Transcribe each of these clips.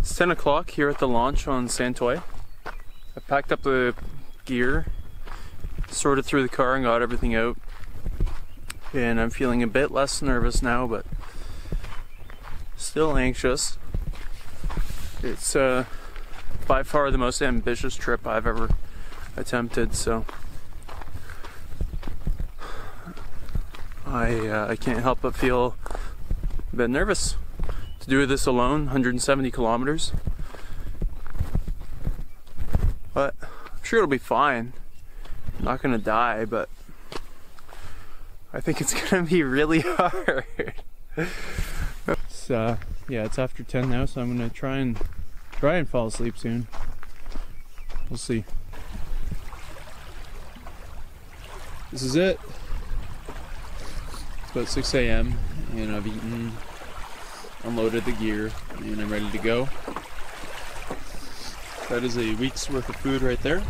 It's 10 o'clock here at the launch on Santoy. I packed up the gear, sorted through the car and got everything out. And I'm feeling a bit less nervous now, but still anxious. It's by far the most ambitious trip I've ever attempted, so I can't help but feel a bit nervous. To do this alone, 170 kilometers. But I'm sure it'll be fine. I'm not gonna die, but I think it's gonna be really hard. So yeah, it's after 10 now, so I'm gonna try and fall asleep soon. We'll see. This is it. It's about 6 a.m. and I've eaten, unloaded the gear, and I'm ready to go. That is a week's worth of food right there,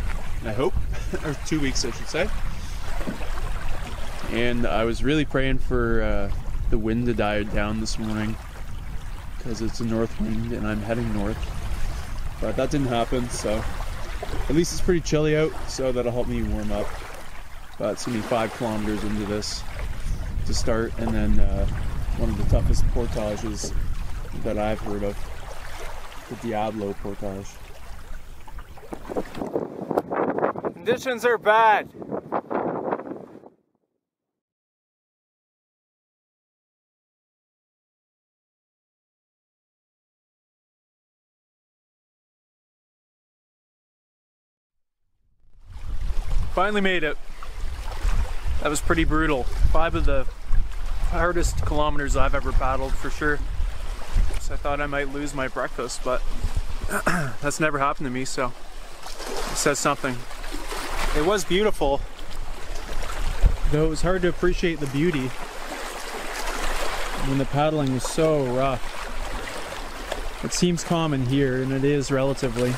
I hope, or 2 weeks I should say. And I was really praying for the wind to die down this morning, because it's a north wind and I'm heading north. But that didn't happen, so at least it's pretty chilly out, so that'll help me warm up. But it's gonna be 5 kilometers into this to start, and then one of the toughest portages that I've heard of, the Diablo portage. Conditions are bad. Finally made it. That was pretty brutal. 5 of the hardest kilometers I've ever paddled for sure. So I thought I might lose my breakfast, but that's never happened to me, so it says something. It was beautiful, though it was hard to appreciate the beauty when the paddling was so rough. It seems common here, and it is relatively.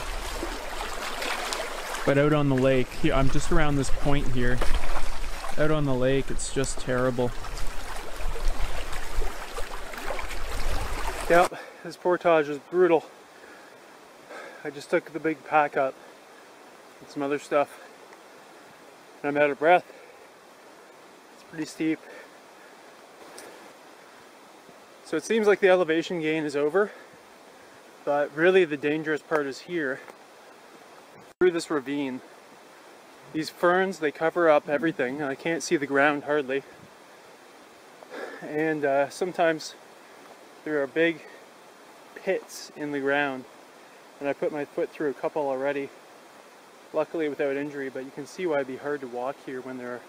But out on the lake, I'm just around this point here. Out on the lake, it's just terrible. Yep, this portage is brutal. I just took the big pack up and some other stuff, and I'm out of breath. It's pretty steep. So it seems like the elevation gain is over, but really the dangerous part is here. Through this ravine. These ferns, they cover up everything. I can't see the ground hardly. And sometimes there are big pits in the ground. And I put my foot through a couple already. Luckily without injury, but you can see why it'd be hard to walk here when there are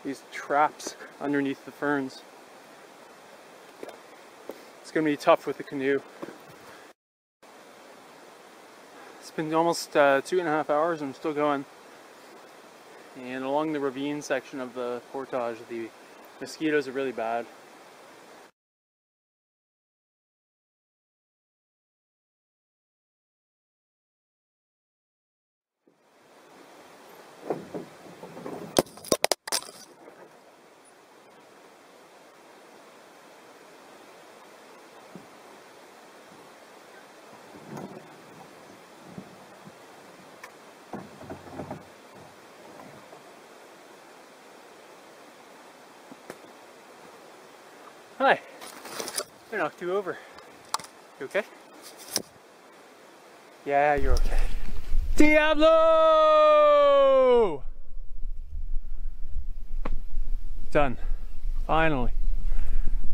these traps underneath the ferns. It's going to be tough with the canoe. It's been almost 2.5 hours and I'm still going. And along the ravine section of the portage, the mosquitoes are really bad. Hi. I knocked you over. You okay? Yeah, you're okay. Diablo! Done. Finally.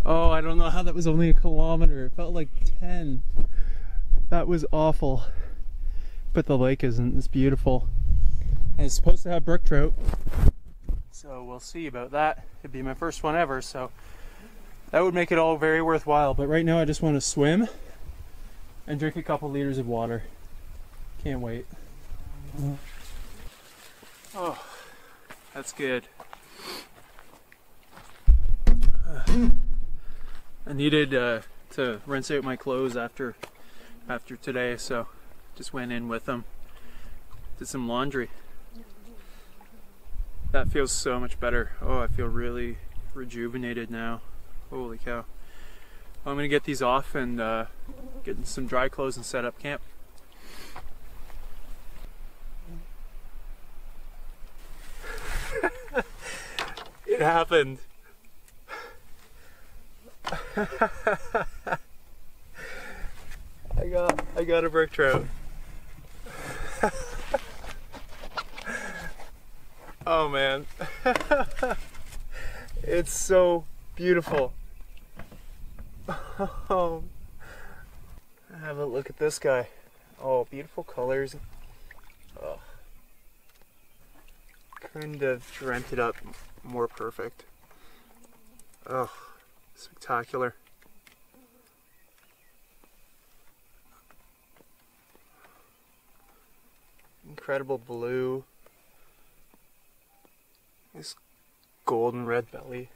Oh, I don't know how that was only a kilometer. It felt like 10. That was awful. But the lake isn't. It's beautiful. And it's supposed to have brook trout. So we'll see about that. It'd be my first one ever, so that would make it all very worthwhile. But right now I just want to swim and drink a couple liters of water. Can't wait. Oh, that's good. I needed to rinse out my clothes after today, so just went in with them. Did some laundry. That feels so much better. Oh, I feel really rejuvenated now. Holy cow. I'm gonna get these off and getting some dry clothes and set up camp. It happened. I got a brook trout. Oh man. It's so beautiful. Oh. Have a look at this guy. Oh, beautiful colors. Oh. Couldn't have dreamt it up more perfect. Oh, spectacular. Incredible blue. This golden red belly.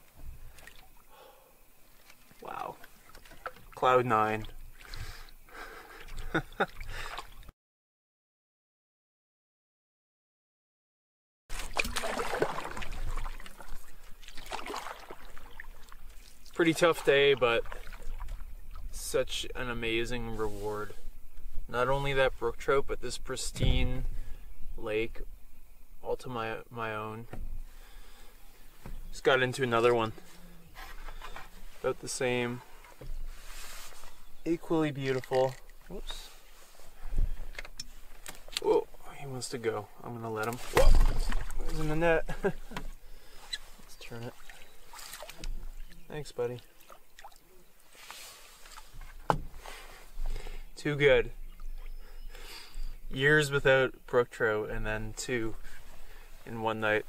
Wow. Cloud 9. Pretty tough day, but such an amazing reward. Not only that brook trout, but this pristine lake all to my own. Just got into another one. About the same. Equally beautiful. Whoops. Oh, he wants to go. I'm gonna let him. Whoa, he's in the net. Let's turn it. Thanks, buddy. Too good. Years without brook trout, and then 2 in one night.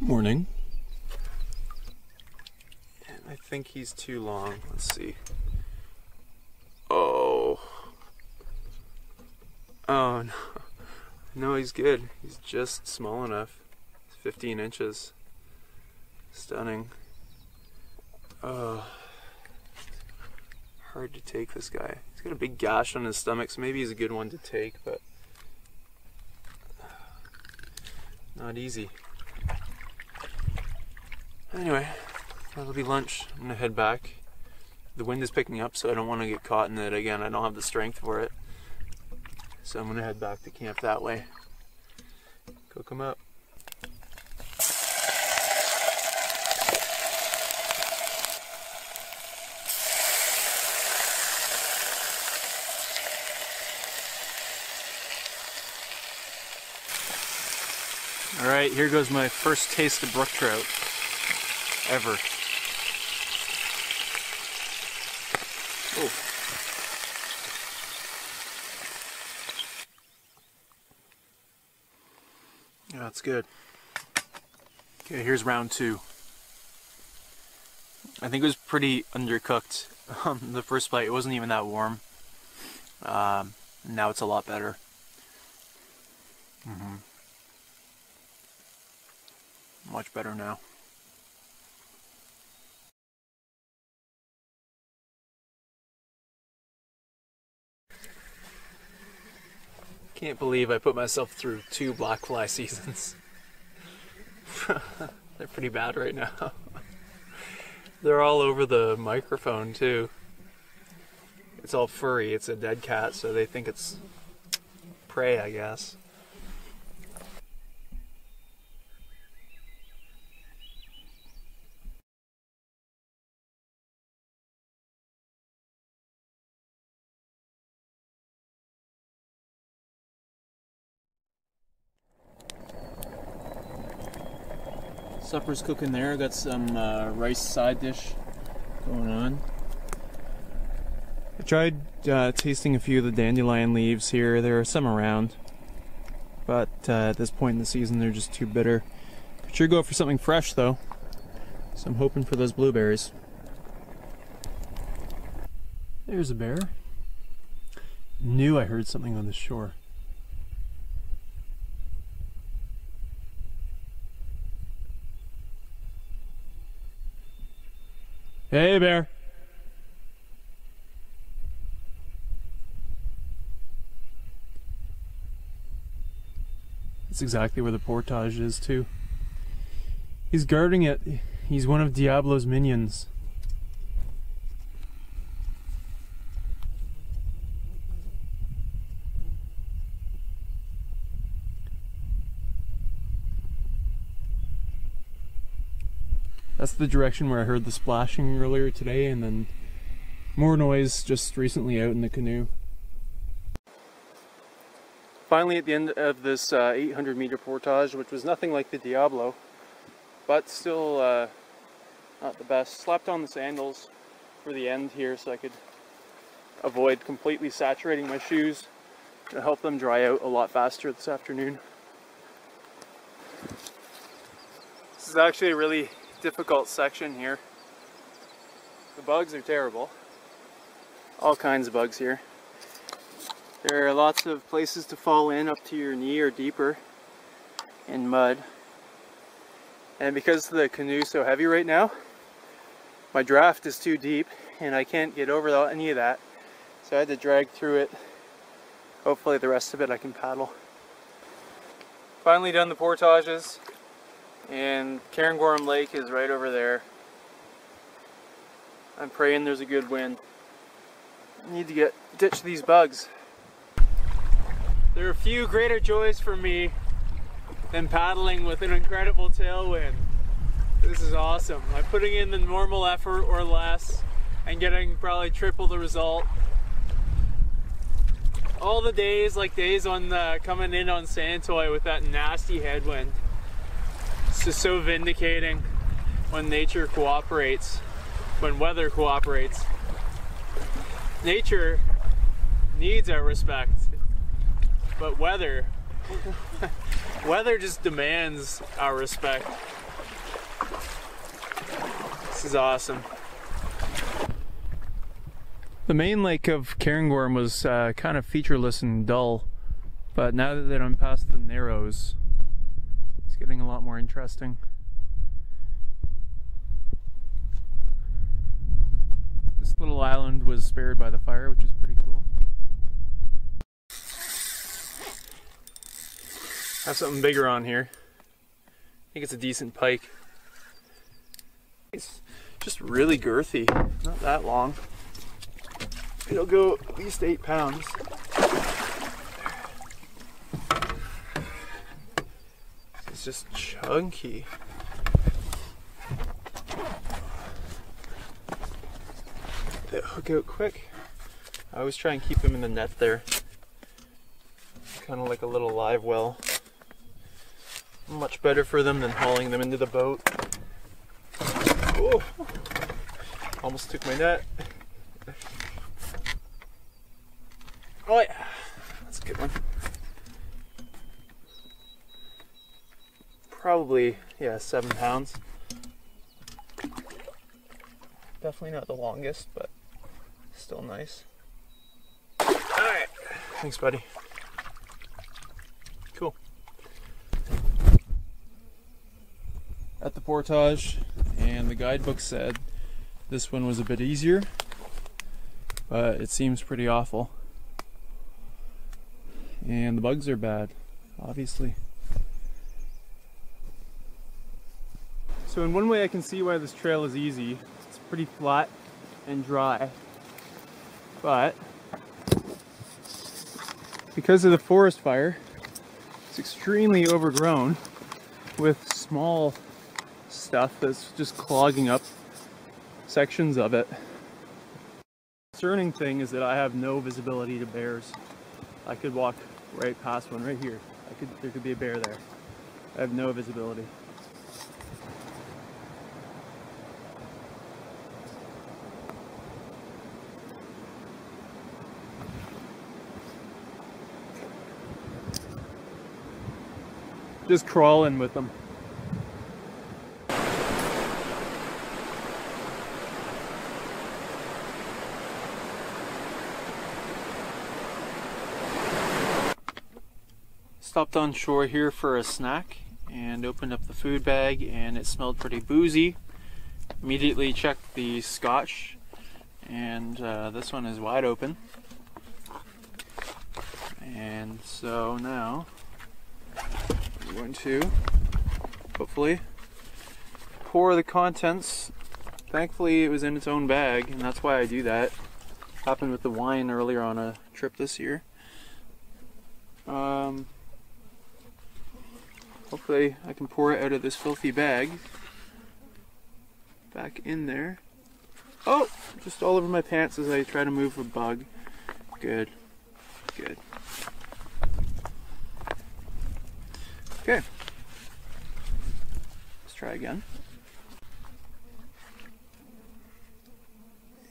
Morning. And I think he's too long. Let's see. Oh. Oh no. No, he's good. He's just small enough. 15 inches. Stunning. Oh. Hard to take this guy. He's got a big gash on his stomach, so maybe he's a good one to take, but not easy. Anyway, that'll be lunch. I'm gonna head back. The wind is picking up, so I don't want to get caught in it again. I don't have the strength for it. So I'm gonna head back to camp that way. Cook them up. Alright, here goes my first taste of brook trout ever. Oh. Yeah, that's good. Okay, here's round 2. I think it was pretty undercooked on the first bite. It wasn't even that warm. Now it's a lot better. Much better now. Can't believe I put myself through 2 black fly seasons. They're pretty bad right now. They're all over the microphone too. It's all furry. It's a dead cat, so they think it's prey, I guess. Supper's cooking there. Got some rice side dish going on. I tried tasting a few of the dandelion leaves here. There are some around, but at this point in the season they're just too bitter. Could sure go for something fresh though, so I'm hoping for those blueberries. There's a bear. Knew I heard something on the shore. Hey, bear. That's exactly where the portage is too. He's guarding it. He's one of Diablo's minions. That's the direction where I heard the splashing earlier today, and then more noise just recently out in the canoe. Finally at the end of this 800 meter portage, which was nothing like the Diablo, but still not the best. Slapped on the sandals for the end here so I could avoid completely saturating my shoes to help them dry out a lot faster this afternoon. This is actually a really difficult section here. The bugs are terrible. All kinds of bugs here. There are lots of places to fall in up to your knee or deeper in mud. And because the canoe's so heavy right now, my draft is too deep and I can't get over any of that. So I had to drag through it. Hopefully the rest of it I can paddle. Finally done the portages, and Cairngorm Lake is right over there. I'm praying there's a good wind. I need to ditch these bugs. There are few greater joys for me than paddling with an incredible tailwind. This is awesome. I'm putting in the normal effort or less and getting probably triple the result. All the days, like days on coming in on Santoy with that nasty headwind. It's just so vindicating when nature cooperates, when weather cooperates. Nature needs our respect, but weather just demands our respect. This is awesome. The main lake of Cairngorm was kind of featureless and dull, but now that I'm past the Narrows, it's getting a lot more interesting. This little island was spared by the fire, which is pretty cool. I have something bigger on here. I think it's a decent pike. It's just really girthy, not that long. It'll go at least 8 pounds. It's just chunky. They hook out quick. I always try and keep them in the net there. Kind of like a little live well. Much better for them than hauling them into the boat. Oh, almost took my net. Oh yeah, that's a good one. Probably, yeah, 7 pounds. Definitely not the longest, but still nice. Alright, thanks buddy. Cool. At the portage, and the guidebook said this one was a bit easier, but it seems pretty awful. And the bugs are bad, obviously. So in one way I can see why this trail is easy. It's pretty flat and dry. But because of the forest fire, it's extremely overgrown with small stuff that's just clogging up sections of it. The concerning thing is that I have no visibility to bears. I could walk right past one right here. There could be a bear there. I have no visibility. Just crawling with them. Stopped on shore here for a snack and opened up the food bag, and it smelled pretty boozy. Immediately checked the scotch, and this one is wide open. And so now I'm going to, hopefully, pour the contents. Thankfully it was in its own bag, and that's why I do that. Happened with the wine earlier on a trip this year. Hopefully I can pour it out of this filthy bag. Back in there. Oh! Just all over my pants as I try to move a bug. Good. Good. Okay. Let's try again.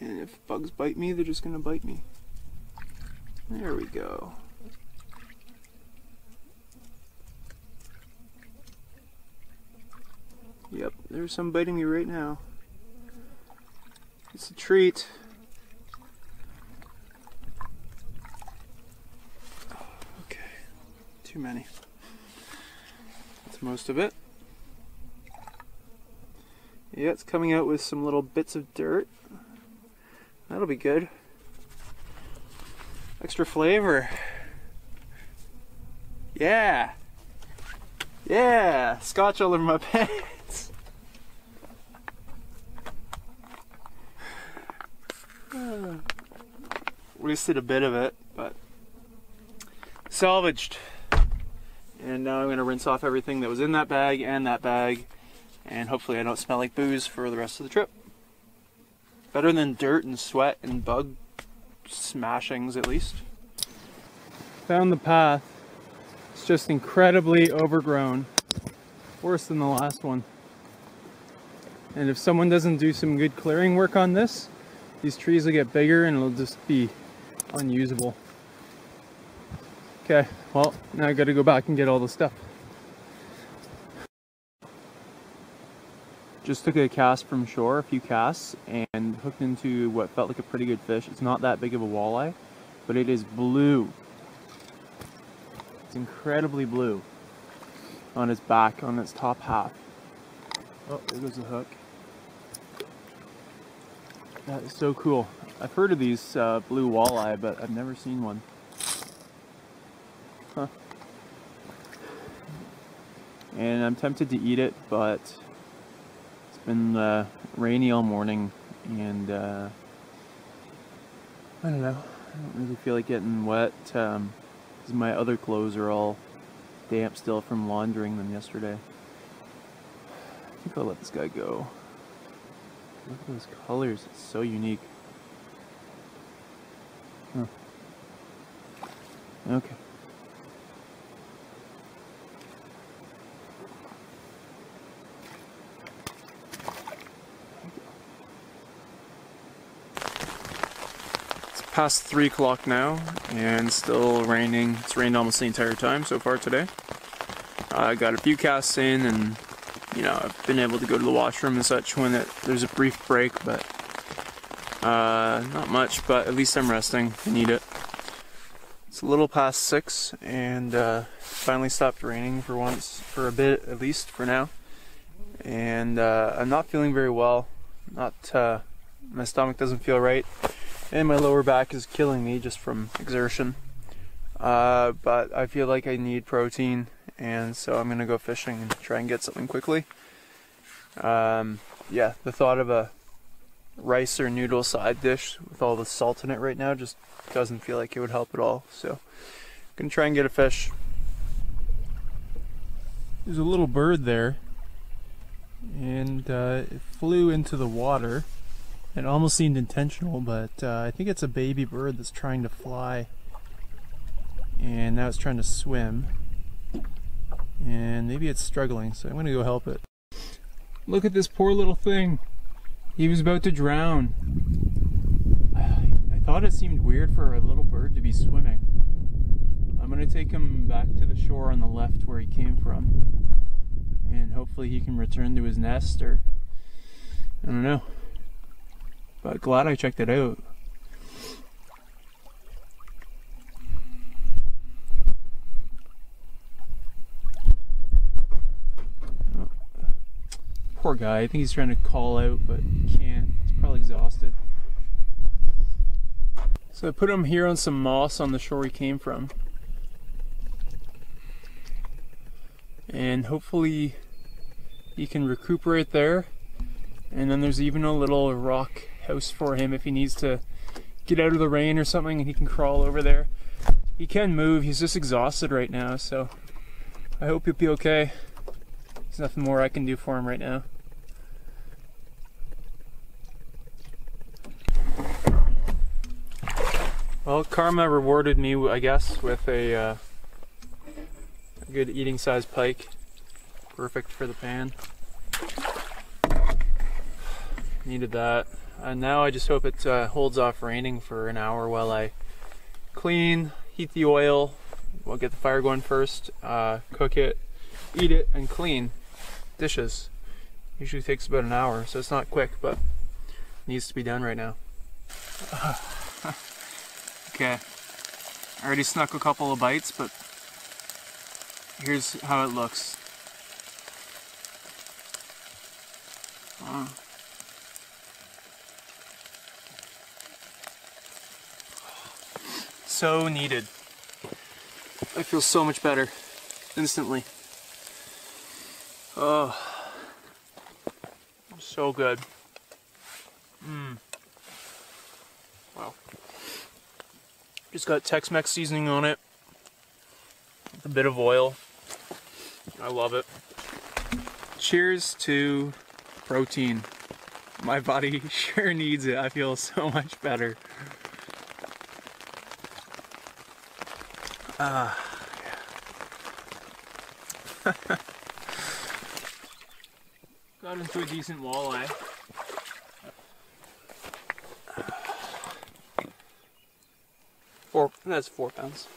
And if bugs bite me, they're just gonna bite me. There we go. Yep, there's some biting me right now. It's a treat. Okay, too many. That's most of it. Yeah, it's coming out with some little bits of dirt. That'll be good. Extra flavor. Yeah! Yeah! Scotch all over my pants. Wasted a bit of it, but salvaged. And now I'm going to rinse off everything that was in that bag, and hopefully I don't smell like booze for the rest of the trip. Better than dirt and sweat and bug smashings, at least. Found the path. It's just incredibly overgrown. Worse than the last one. And if someone doesn't do some good clearing work on this, these trees will get bigger and it'll just be unusable. Okay, well, now I gotta go back and get all the stuff. Just took a cast from shore, a few casts, and hooked into what felt like a pretty good fish. It's not that big of a walleye, but it is blue. It's incredibly blue on its back, on its top half. Oh, there goes the hook. That is so cool. I've heard of these blue walleye, but I've never seen one. Huh. And I'm tempted to eat it, but it's been rainy all morning, and I don't know. I don't really feel like getting wet, because my other clothes are all damp still from laundering them yesterday. I think I'll let this guy go. Look at those colors, it's so unique. Huh. Okay. It's past 3 o'clock now, and still raining. It's rained almost the entire time so far today. I got a few casts in, and you know, I've been able to go to the washroom and such when there's a brief break, but not much, but at least I'm resting. I need it. It's a little past 6, and finally stopped raining for once, for a bit at least, for now. And I'm not feeling very well. My stomach doesn't feel right, and my lower back is killing me just from exertion. But I feel like I need protein, and so I'm gonna go fishing and try and get something quickly. Yeah, the thought of a rice or noodle side dish with all the salt in it right now just doesn't feel like it would help at all. So I'm gonna try and get a fish. There's a little bird there, and it flew into the water. It almost seemed intentional, but I think it's a baby bird that's trying to fly, and now it's trying to swim, and maybe it's struggling, so I'm gonna go help it. Look at this poor little thing. He was about to drown. I thought it seemed weird for a little bird to be swimming. I'm gonna take him back to the shore on the left where he came from, and hopefully he can return to his nest, or I don't know. But glad I checked it out. Oh. Poor guy, I think he's trying to call out, but he can't. He's probably exhausted. So I put him here on some moss on the shore he came from. and hopefully he can recuperate there. And then there's even a little rock house for him if he needs to get out of the rain or something, and he can crawl over there. He can move, he's just exhausted right now, so I hope he'll be okay. There's nothing more I can do for him right now. Well, karma rewarded me, I guess, with a good eating sized pike. Perfect for the pan. Needed that. And now I just hope it holds off raining for an hour while I clean, heat the oil. We'll get the fire going first, cook it, eat it, and clean dishes. Usually takes about an hour, so it's not quick, but needs to be done right now. Okay, I already snuck a couple of bites, but here's how it looks. So needed. I feel so much better instantly. Oh, so good. Wow. Just got Tex-Mex seasoning on it. A bit of oil. I love it. Cheers to protein. My body sure needs it. I feel so much better. Yeah. Got into a decent walleye. That's 4 pounds.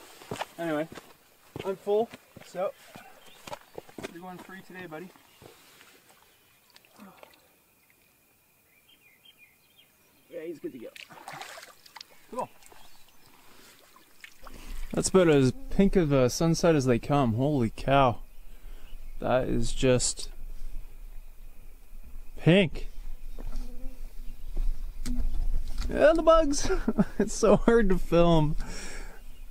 Anyway, I'm full, so you're going free today, buddy. Yeah, he's good to go. Cool. That's about as pink of a sunset as they come. Holy cow. That is just pink. Yeah, the bugs. It's so hard to film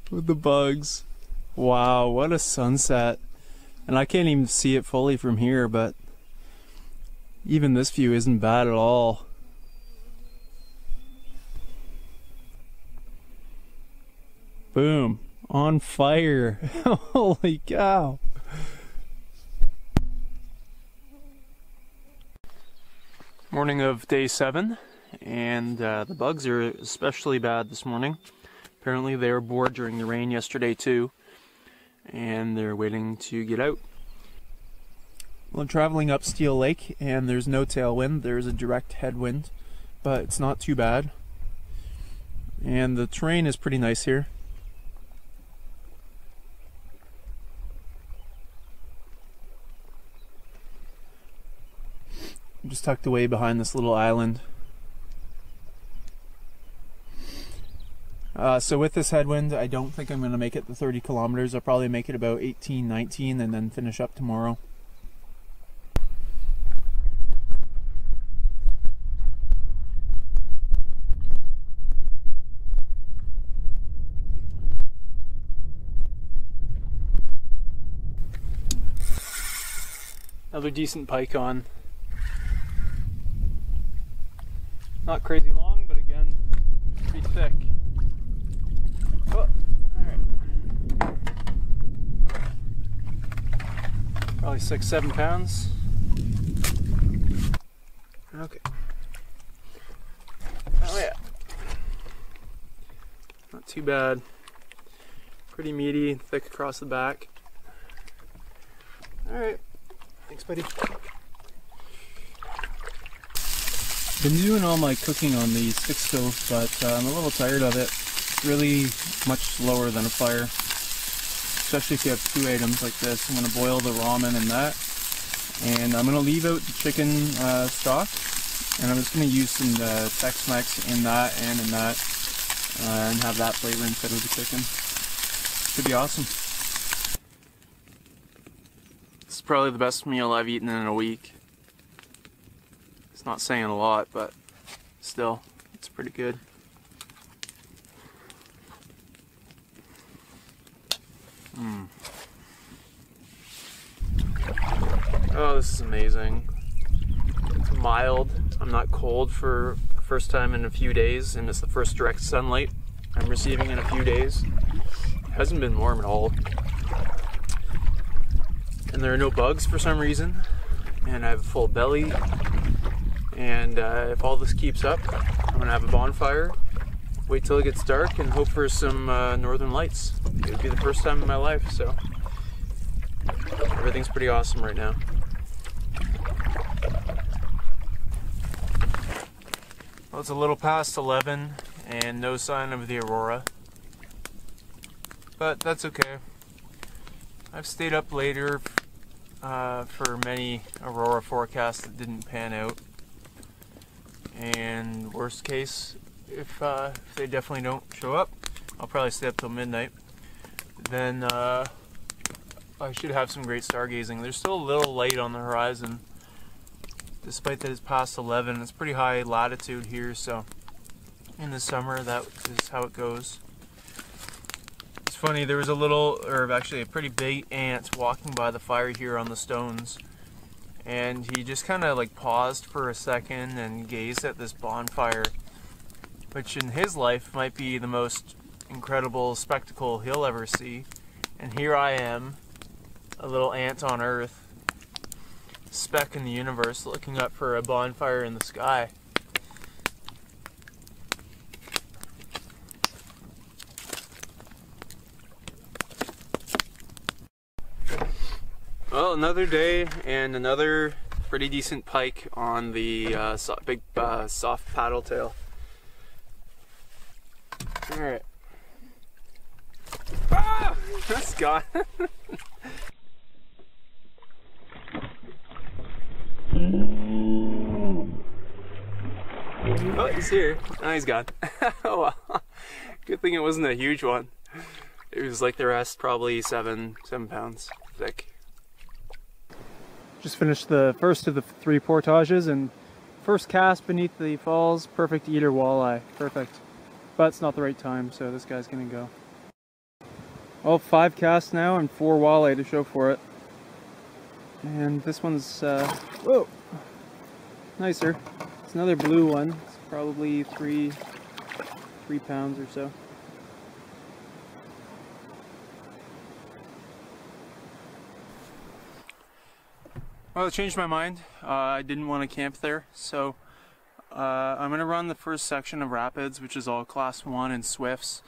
with the bugs. Wow, what a sunset. And I can't even see it fully from here, but even this view isn't bad at all. Boom. On fire. Holy cow. Morning of day 7, and the bugs are especially bad this morning. Apparently they were bored during the rain yesterday too, and they're waiting to get out. Well, I'm traveling up Steel Lake, and there's no tailwind. There's a direct headwind, but it's not too bad. And the terrain is pretty nice here. I'm just tucked away behind this little island. So with this headwind, I don't think I'm going to make it the 30 kilometers. I'll probably make it about 18, 19 and then finish up tomorrow. Another decent pike on. Not crazy long, but again, pretty thick. Oh, alright. Probably 6-7 pounds. Okay. Oh yeah. Not too bad. Pretty meaty, thick across the back. Alright. Thanks, buddy. Been doing all my cooking on the stick stove, but I'm a little tired of it. It's really much slower than a fire, especially if you have 2 items like this. I'm going to boil the ramen in that, and I'm going to leave out the chicken stock, and I'm just going to use some Tex-Mex in that and in that, and have that flavor instead of the chicken. Should be awesome. This is probably the best meal I've eaten in a week. It's not saying a lot, but still, it's pretty good. Oh, this is amazing. It's mild. I'm not cold for the first time in a few days, and it's the first direct sunlight I'm receiving in a few days. It hasn't been warm at all. And there are no bugs for some reason. And I have a full belly. And if all this keeps up, I'm gonna have a bonfire, wait till it gets dark, and hope for some northern lights. It would be the first time in my life, so everything's pretty awesome right now. Well, it's a little past 11 and no sign of the aurora, but that's okay. I've stayed up later for many aurora forecasts that didn't pan out, and worst case, if they definitely don't show up, I'll probably stay up till midnight. Then I should have some great stargazing. There's still a little light on the horizon, despite that it's past 11. It's pretty high latitude here, so in the summer that is how it goes. It's funny, there was actually a pretty big ant walking by the fire here on the stones, and he just kind of like paused for a second and gazed at this bonfire, which in his life might be the most incredible spectacle he'll ever see. And here I am, a little ant on Earth, speck in the universe, looking up for a bonfire in the sky. Well, another day and another pretty decent pike on the big soft paddle tail. Alright. Ah! That's gone. Oh, he's here. Oh, he's gone. Oh, well. Good thing it wasn't a huge one. It was like the rest, probably 7 pounds thick. Just finished the first of the 3 portages, and first cast beneath the falls, perfect eater walleye, perfect. But it's not the right time, so this guy's gonna go. Well, 5 casts now and 4 walleye to show for it. And this one's, whoa, nicer. It's another blue one. It's probably 3 pounds or so. Well, I changed my mind. I didn't want to camp there, so I'm going to run the first section of rapids, which is all class 1 and swifts.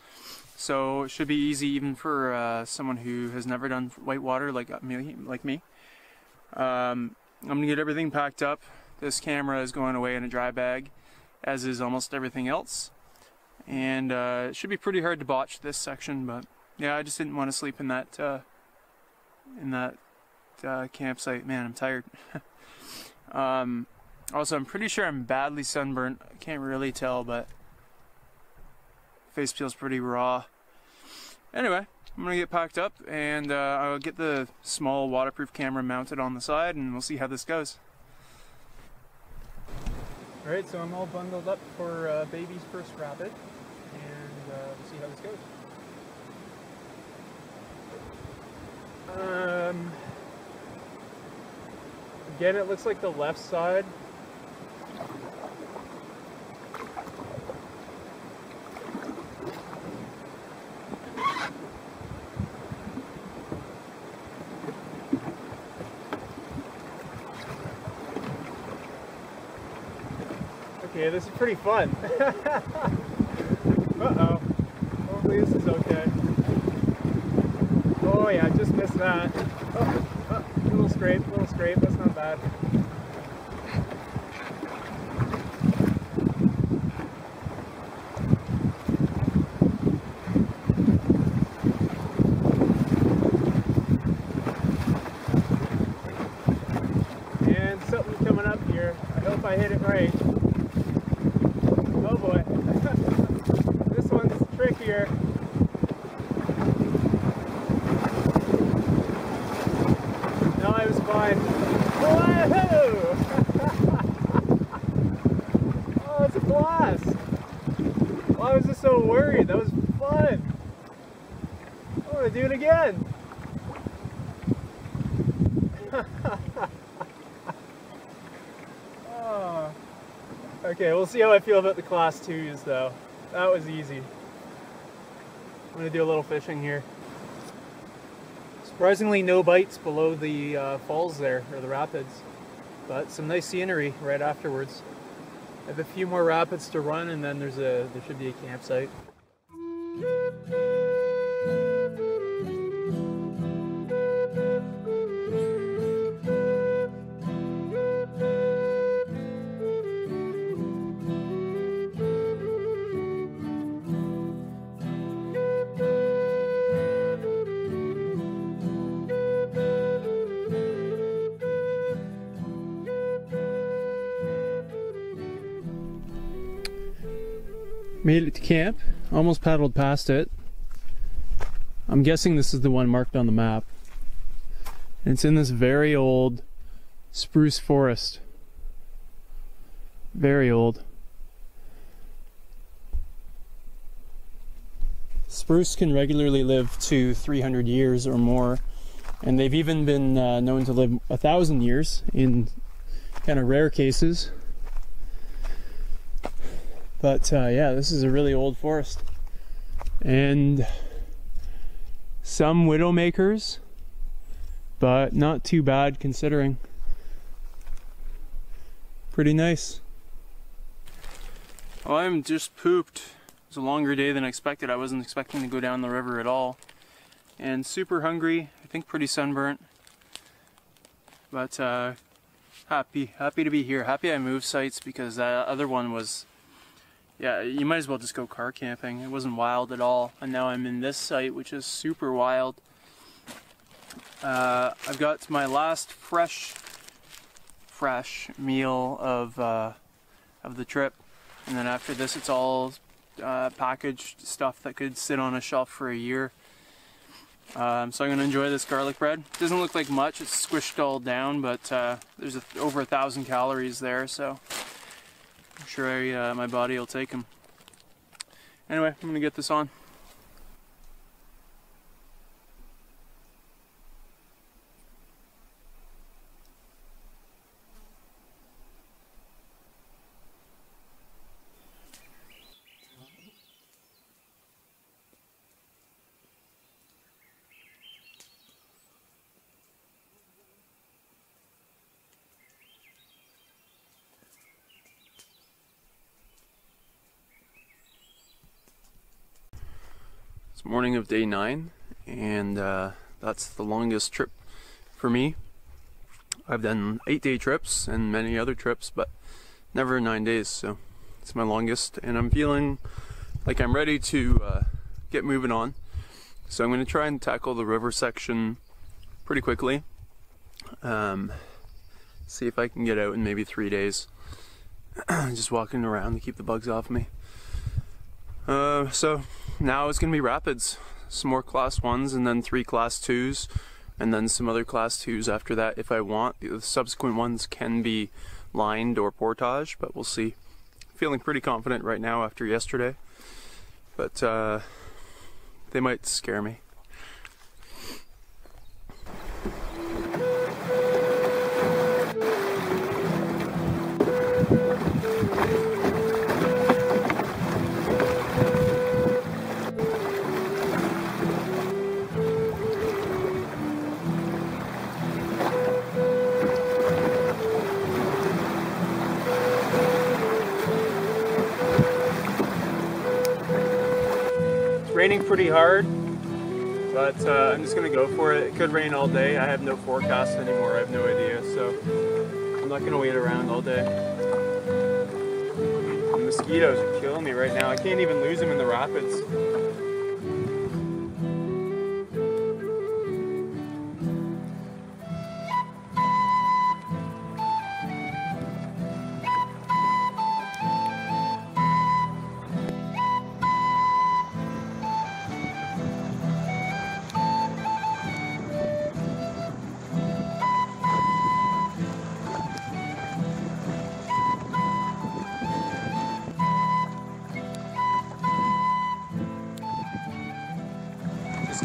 So it should be easy even for someone who has never done whitewater like me. I'm going to get everything packed up. This camera is going away in a dry bag, as is almost everything else. And it should be pretty hard to botch this section, but yeah, I just didn't want to sleep in that campsite. Man, I'm tired. Also, I'm pretty sure I'm badly sunburnt. I can't really tell, but face feels pretty raw. Anyway, I'm gonna get packed up, and I'll get the small waterproof camera mounted on the side, and we'll see how this goes. Alright, so I'm all bundled up for baby's first rapid, and we'll see how this goes. Again, it looks like the left side. Okay, this is pretty fun. Uh-oh. Hopefully this is okay. Oh yeah, just missed that. Oh, little scrape, that's not bad. And something coming up here. I hope I hit it right. Oh boy. This one's trickier. No, I was fine. Whoa! Oh, it's a blast. Why was I so worried? That was fun. I want to do it again. Oh. Okay, we'll see how I feel about the class 2s though. That was easy. I'm gonna do a little fishing here. Surprisingly no bites below the falls there, or the rapids. But some nice scenery right afterwards. I have a few more rapids to run and then there should be a campsite. Made it to camp, almost paddled past it. I'm guessing this is the one marked on the map. And it's in this very old spruce forest. Very old. Spruce can regularly live to 300 years or more, and they've even been known to live 1,000 years in kind of rare cases. But yeah, this is a really old forest. And some widowmakers, but not too bad considering. Pretty nice. Well, I'm just pooped. It was a longer day than expected. I wasn't expecting to go down the river at all. And super hungry, I think pretty sunburnt. But happy to be here. Happy I moved sites because that other one was, yeah, you might as well just go car camping. It wasn't wild at all. And now I'm in this site, which is super wild. I've got my last fresh meal of the trip. And then after this, it's all packaged stuff that could sit on a shelf for a year. So I'm going to enjoy this garlic bread. It doesn't look like much, it's squished all down, but there's over 1,000 calories there, so I'm sure my body will take them. Anyway, I'm going to get this on. Morning of day 9, and that's the longest trip for me. I've done 8-day trips and many other trips, but never 9 days, so it's my longest, and I'm feeling like I'm ready to get moving on. So I'm going to try and tackle the river section pretty quickly. See if I can get out in maybe 3 days. Just walking around to keep the bugs off me. So now it's going to be rapids, some more class 1s and then 3 class 2s and then some other class 2s after that if I want. The subsequent ones can be lined or portage, but we'll see. Feeling pretty confident right now after yesterday, but they might scare me. Raining pretty hard, but I'm just gonna go for it. It could rain all day. I have no forecast anymore. I have no idea, so I'm not gonna wait around all day. The mosquitoes are killing me right now. I can't even lose them in the rapids.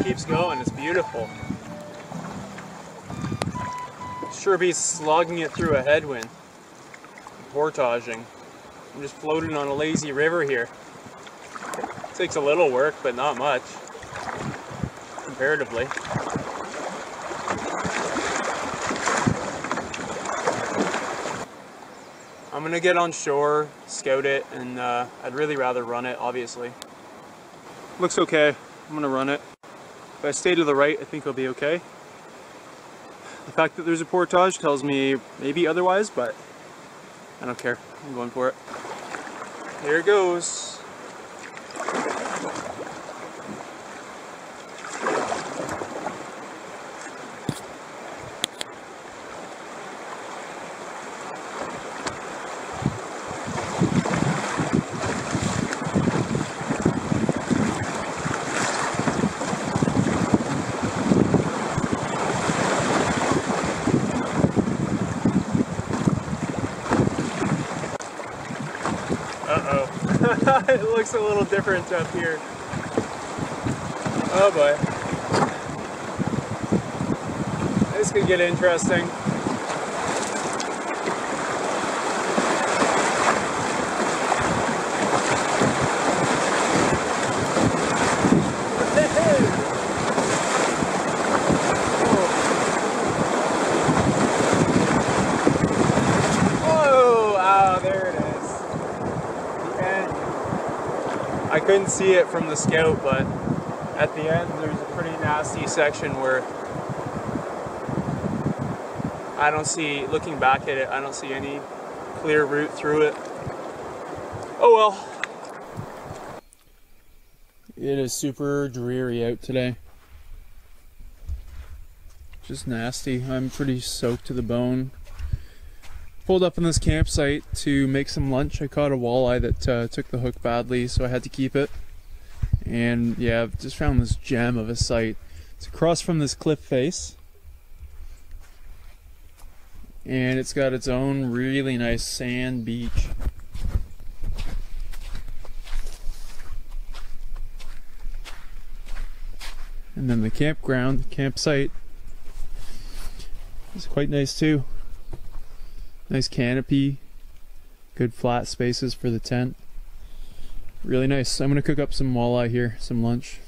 Keeps going, it's beautiful. Sure be slogging it through a headwind. portaging. I'm just floating on a lazy river here. Takes a little work, but not much, comparatively. I'm gonna get on shore, scout it, and I'd really rather run it, obviously. Looks okay, I'm gonna run it. If I stay to the right, I think I'll be okay. The fact that there's a portage tells me maybe otherwise, but I don't care. I'm going for it. Here it goes. It looks a little different up here. Oh boy. This could get interesting. I couldn't see it from the scout, but at the end there's a pretty nasty section where I don't see, looking back at it, I don't see any clear route through it. Oh well. It is super dreary out today. Just nasty. I'm pretty soaked to the bone. Pulled up in this campsite to make some lunch. I caught a walleye that took the hook badly, so I had to keep it. And yeah, I've just found this gem of a site. It's across from this cliff face. And it's got its own really nice sand beach. And then the campground, the campsite, is quite nice too. Nice canopy, good flat spaces for the tent. Really nice. I'm gonna cook up some walleye here, some lunch.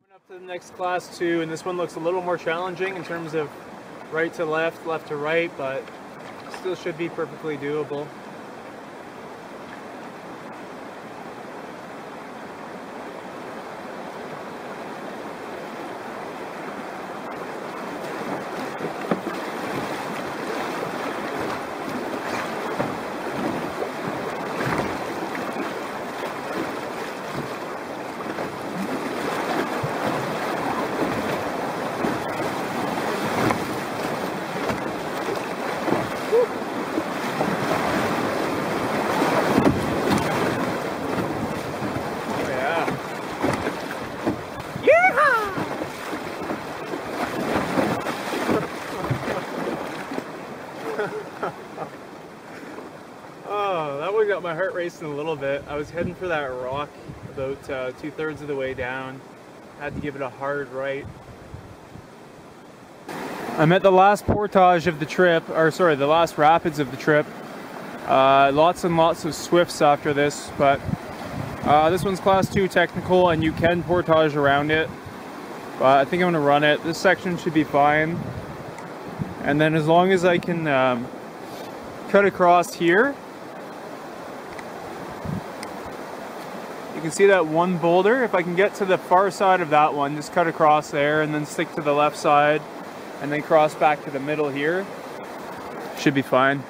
Coming up to the next class 2, and this one looks a little more challenging in terms of right to left, left to right, but still should be perfectly doable. Oh, that one got my heart racing a little bit. I was heading for that rock about 2/3 of the way down. Had to give it a hard right. I'm at the last portage of the trip, or sorry, the last rapids of the trip. Lots and lots of swifts after this, but this one's class 2 technical and you can portage around it. But I think I'm gonna run it. This section should be fine. And then as long as I can cut across here, you can see that one boulder. If I can get to the far side of that one, just cut across there and then stick to the left side and then cross back to the middle here, should be fine.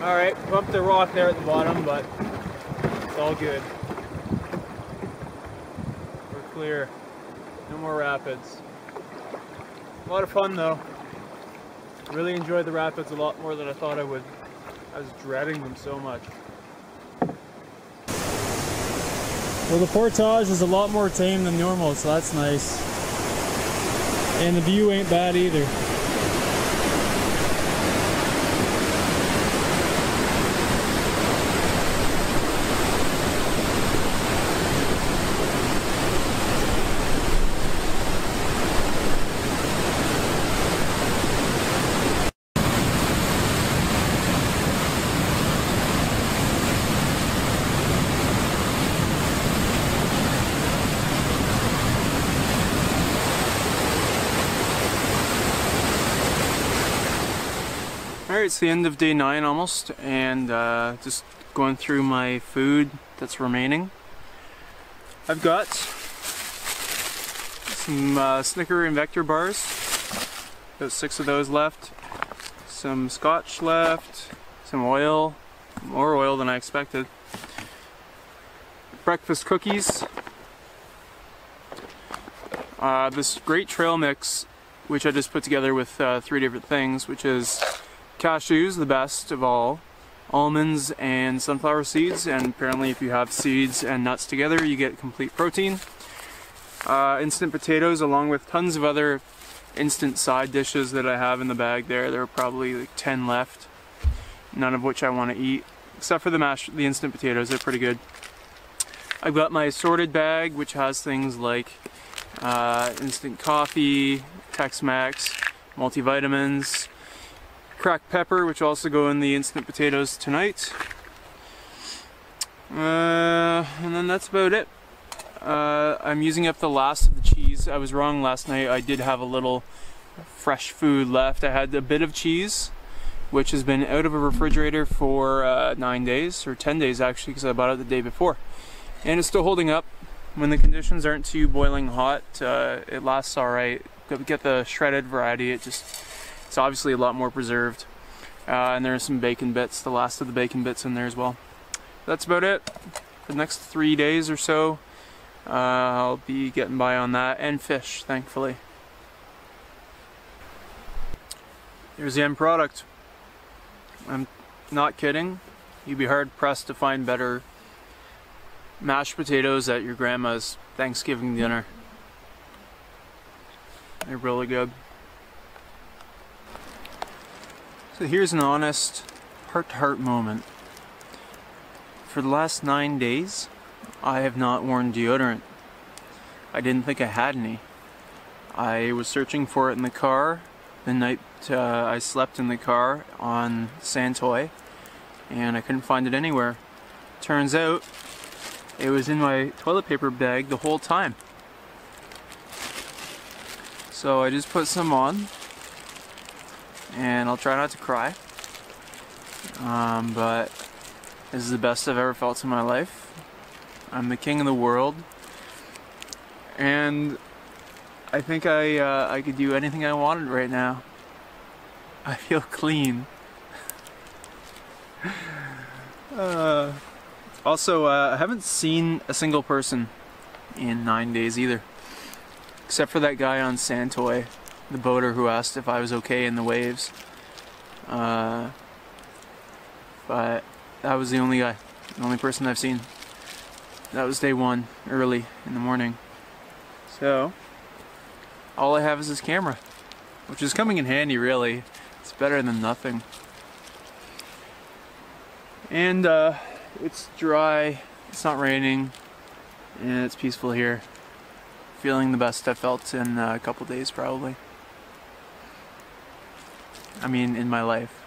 Alright, bumped the rock there at the bottom, but it's all good. We're clear. No more rapids. A lot of fun though. Really enjoyed the rapids a lot more than I thought I would. I was dreading them so much. Well, the portage is a lot more tame than normal, so that's nice. And the view ain't bad either. Alright, it's the end of day 9 almost, and just going through my food that's remaining. I've got some Snicker and Vector bars, about 6 of those left, some scotch left, some oil, more oil than I expected, breakfast cookies, this great trail mix which I just put together with 3 different things, which is cashews, the best of all, almonds and sunflower seeds, and apparently if you have seeds and nuts together you get complete protein. Instant potatoes along with tons of other instant side dishes that I have in the bag there. There are probably like 10 left, none of which I want to eat, except for the instant potatoes. They're pretty good. I've got my assorted bag which has things like instant coffee, Tex-Mex, multivitamins, cracked pepper, which also go in the instant potatoes tonight. And then that's about it. I'm using up the last of the cheese. I was wrong last night. I did have a little fresh food left. I had a bit of cheese, which has been out of a refrigerator for 9 days, or 10 days actually, because I bought it the day before. And it's still holding up. When the conditions aren't too boiling hot, it lasts alright. Get the shredded variety, it's obviously a lot more preserved. And there are some bacon bits, the last of the bacon bits in there as well. That's about it. For the next 3 days or so, I'll be getting by on that, and fish, thankfully. Here's the end product. I'm not kidding. You'd be hard pressed to find better mashed potatoes at your grandma's Thanksgiving dinner. They're really good. So here's an honest, heart-to-heart moment. For the last 9 days, I have not worn deodorant. I didn't think I had any. I was searching for it in the car the night I slept in the car on Santoy, and I couldn't find it anywhere. Turns out, it was in my toilet paper bag the whole time. So I just put some on, and I'll try not to cry, but this is the best I've ever felt in my life. I'm the king of the world, and I think I could do anything I wanted right now. I feel clean. Also, I haven't seen a single person in 9 days either, except for that guy on Santoy, the boater who asked if I was okay in the waves. But that was the only guy, the only person I've seen. That was day 1, early in the morning. So, all I have is this camera, which is coming in handy really. It's better than nothing. And it's dry, it's not raining, and it's peaceful here. Feeling the best I've felt in a couple days probably. I mean, in my life.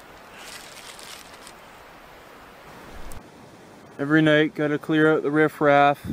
Every night, gotta clear out the riffraff.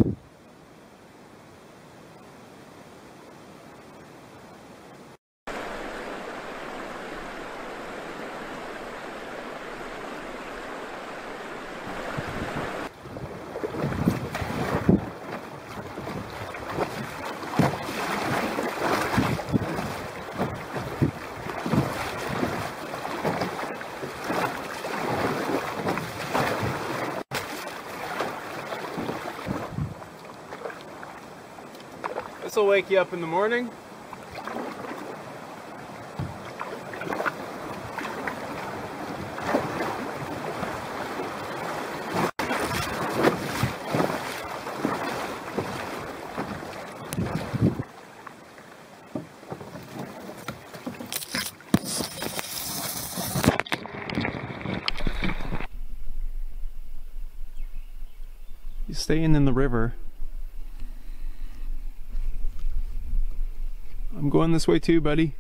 This will wake you up in the morning. He's staying in the river. I'm going this way too, buddy.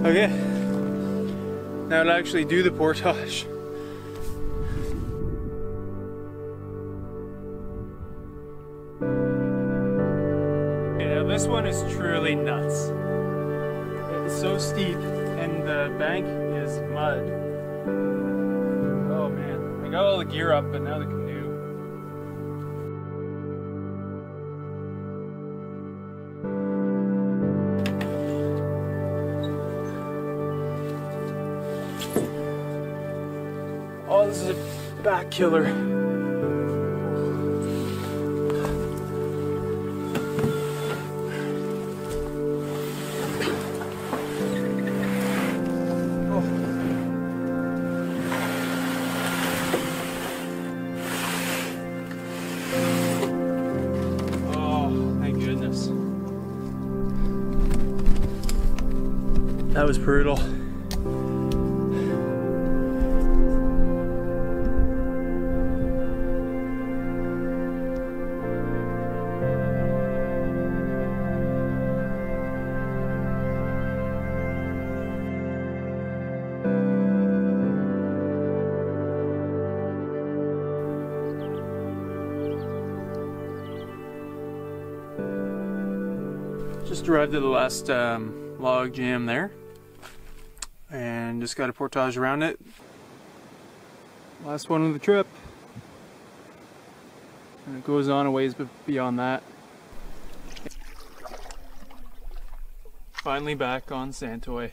Okay, now to actually do the portage. Okay, now this one is truly nuts. It's so steep and the bank is mud. Oh man, I got all the gear up, but now the canoe. Oh, this is a back killer. Oh, thank goodness. That was brutal. Just arrived at the last log jam there, and just got a portage around it. Last one of the trip, and it goes on a ways beyond that. Finally back on Santoy.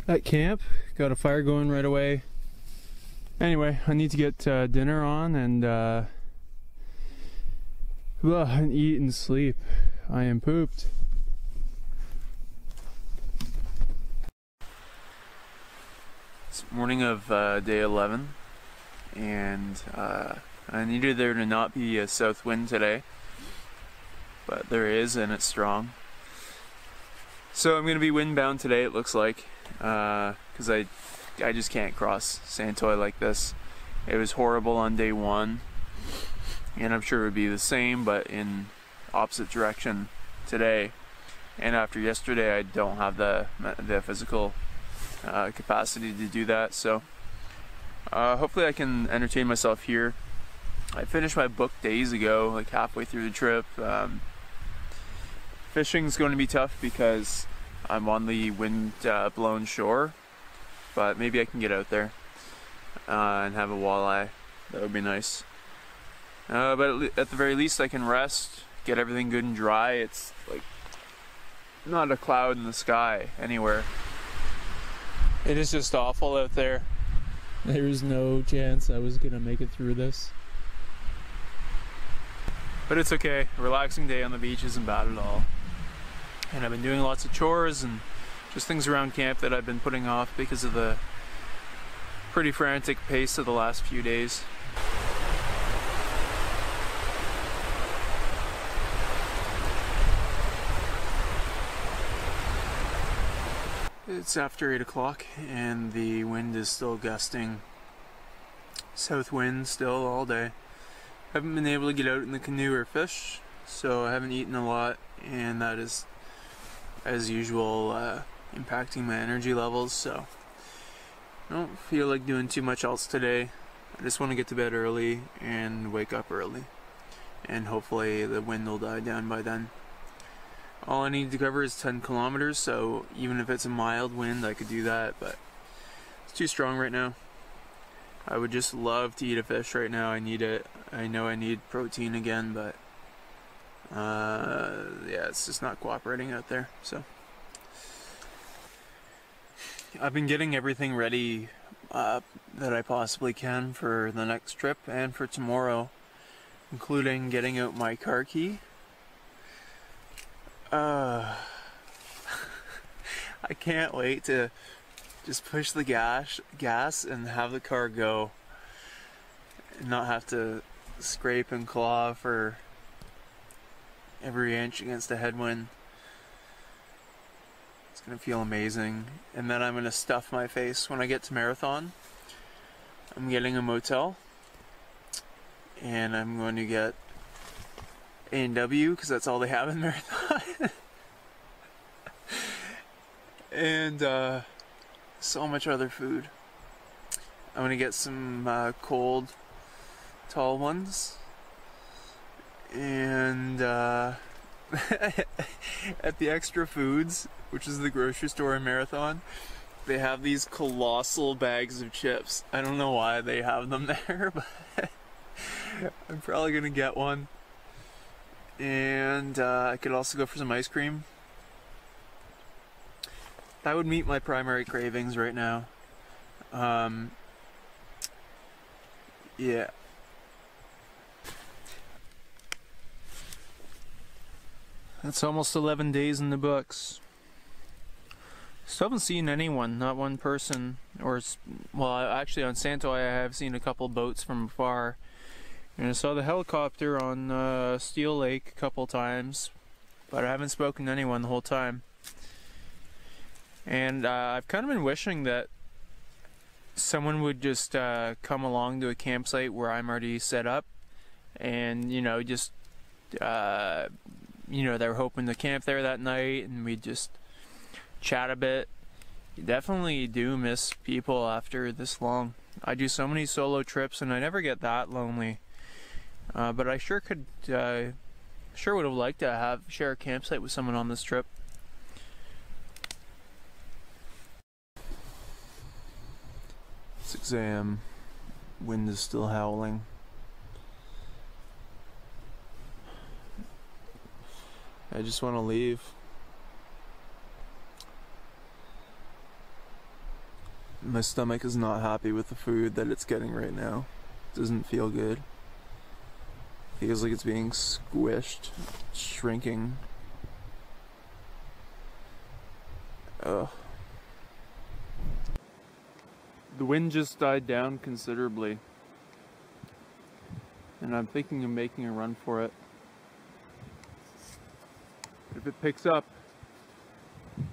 At camp, got a fire going right away. Anyway, I need to get dinner on and eat and sleep. I am pooped. It's morning of day 11, and I needed there to not be a south wind today, but there is, and it's strong. So I'm going to be windbound today, it looks like, because I just can't cross Santoy like this. It was horrible on day 1. And I'm sure it would be the same, but in opposite direction today. And after yesterday, I don't have the physical capacity to do that. So hopefully I can entertain myself here. I finished my book days ago, like halfway through the trip. Fishing's going to be tough because I'm on the wind blown shore, but maybe I can get out there and have a walleye. That would be nice. But at the very least I can rest, get everything good and dry. It's like not a cloud in the sky anywhere. It is just awful out there. There is no chance I was gonna make it through this. But it's okay. A relaxing day on the beach isn't bad at all. And I've been doing lots of chores and just things around camp that I've been putting off because of the pretty frantic pace of the last few days. It's after 8 o'clock and the wind is still gusting. South wind still all day. Haven't been able to get out in the canoe or fish, so I haven't eaten a lot, and that is, as usual, impacting my energy levels, so I don't feel like doing too much else today. I just want to get to bed early and wake up early, and hopefully the wind will die down by then. All I need to cover is 10 kilometers, so even if it's a mild wind I could do that, but it's too strong right now. I would just love to eat a fish right now. I need it. I know I need protein again, but yeah, it's just not cooperating out there. So I've been getting everything ready that I possibly can for the next trip and for tomorrow, including getting out my car key. I can't wait to just push the gas and have the car go and not have to scrape and claw for every inch against a headwind. It's gonna feel amazing. And then I'm gonna stuff my face when I get to Marathon. I'm getting a motel and I'm going to get A&W because that's all they have in Marathon. And so much other food. I'm gonna get some cold tall ones, and at the Extra Foods, which is the grocery store in Marathon, they have these colossal bags of chips. I don't know why they have them there, but I'm probably gonna get one. And I could also go for some ice cream. That would meet my primary cravings right now. Yeah. That's almost 11 days in the books. Still haven't seen anyone, not one person. Well, actually on Santo I have seen a couple boats from afar. And I saw the helicopter on Steel Lake a couple times, but I haven't spoken to anyone the whole time. And I've kind of been wishing that someone would just come along to a campsite where I'm already set up, and just they're hoping to camp there that night, and we'd just chat a bit. You definitely do miss people after this long. I do so many solo trips and I never get that lonely, but I sure would have liked to share a campsite with someone on this trip. 6 a.m. Wind is still howling. I just want to leave. My stomach is not happy with the food that it's getting right now. It doesn't feel good. It feels like it's being squished, shrinking. Ugh. The wind just died down considerably, and I'm thinking of making a run for it. If it picks up,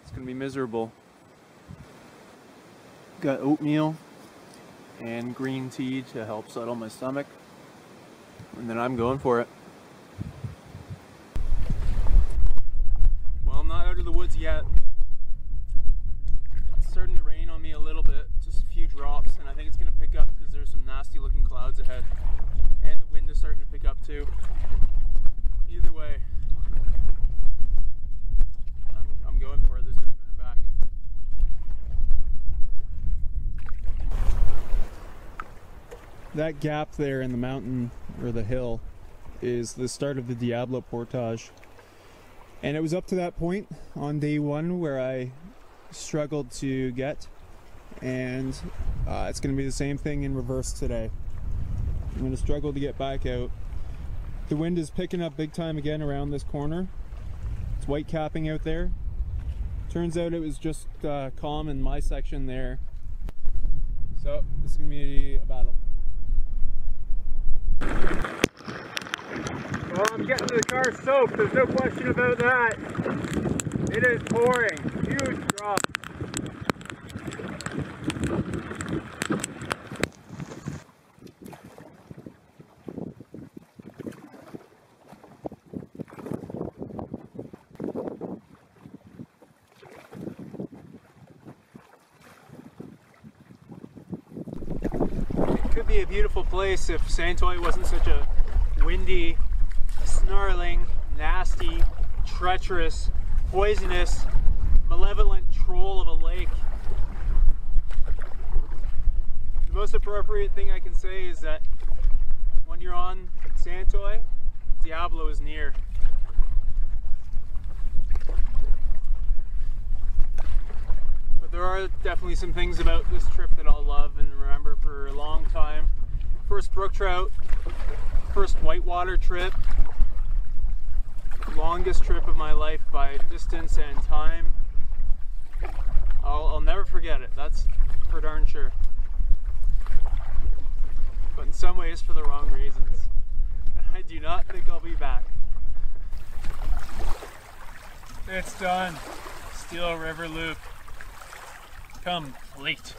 it's gonna be miserable. Got oatmeal and green tea to help settle my stomach, and then I'm going for it. Well, I'm not out of the woods yet. It's starting to rain on me a little bit, just a few drops, and I think it's going to pick up because there's some nasty looking clouds ahead, and the wind is starting to pick up too. Either way, I'm going for it. There's no turning back. That gap there in the mountain, or the hill, is the start of the Diablo Portage. And it was up to that point on day one where I struggled to get, and it's going to be the same thing in reverse today. I'm going to struggle to get back out. The wind is picking up big time again around this corner. It's white capping out there. Turns out it was just calm in my section there. So this is going to be a battle. Well, I'm getting the car soaked, there's no question about that. It is pouring, huge drop. be a beautiful place if Santoy wasn't such a windy, snarling, nasty, treacherous, poisonous, malevolent troll of a lake. The most appropriate thing I can say is that when you're on Santoy, Diablo is near. But there are definitely some things about this trip that I'll love and remember for a long time. First brook trout, first whitewater trip, longest trip of my life by distance and time. I'll never forget it, that's for darn sure. But in some ways for the wrong reasons. And I do not think I'll be back. It's done. Steel River Loop. Complete.